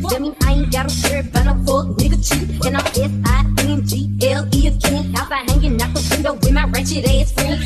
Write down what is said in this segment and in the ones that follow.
That mean I ain't gotta worry about no fuck nigga cheat. And I'm SINGLE again. Outside hanging out the window with my ratchet ass friends.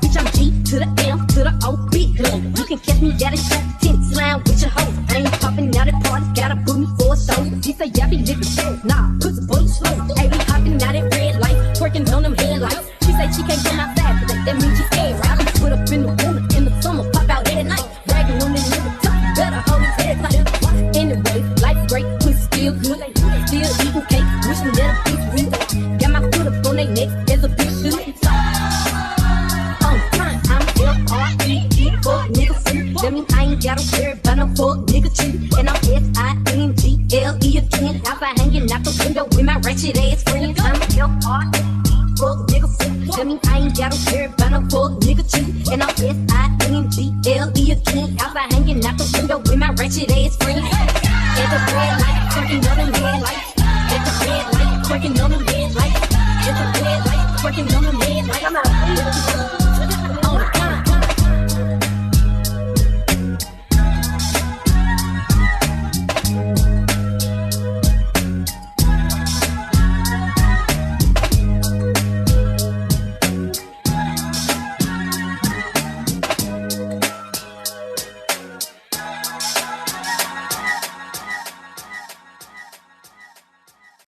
Bitch, I'm G to the M to the O, big gun. You can catch me at a shot, 10 slam with your hoe. I ain't popping out at parties, gotta book me for a show. He say, yeah, be living slow. Nah, pussy boy slow. Hey, we hopping out at red lights, twerking on them headlights. She say she can't come outside today, that means she's scared. I be put up in the winter, in the summer, pop out at night. Bragging on this nigga top, better hold his head tight. Anyway, life's great, pussy still good. Still eating cake, wishing that a piece we got my foot up on they neck, there's a big shooting star. I'm F-R-E-E, fuck nigga free. That mean I ain't gotta worry about no fuck nigga cheat. And I'm SINGLE again. Outside hanging out the window with my ratchet ass friends. I'm F-R-E-E, fuck nigga free. That mean I ain't gotta worry about no fuck nigga cheat. And I'm SINGLE again. Outside hanging out the window with my ratchet ass friends. At the red light, twerking on them headlights. At the red light, twerking on them headlights. At the red light, twerking on them headlights.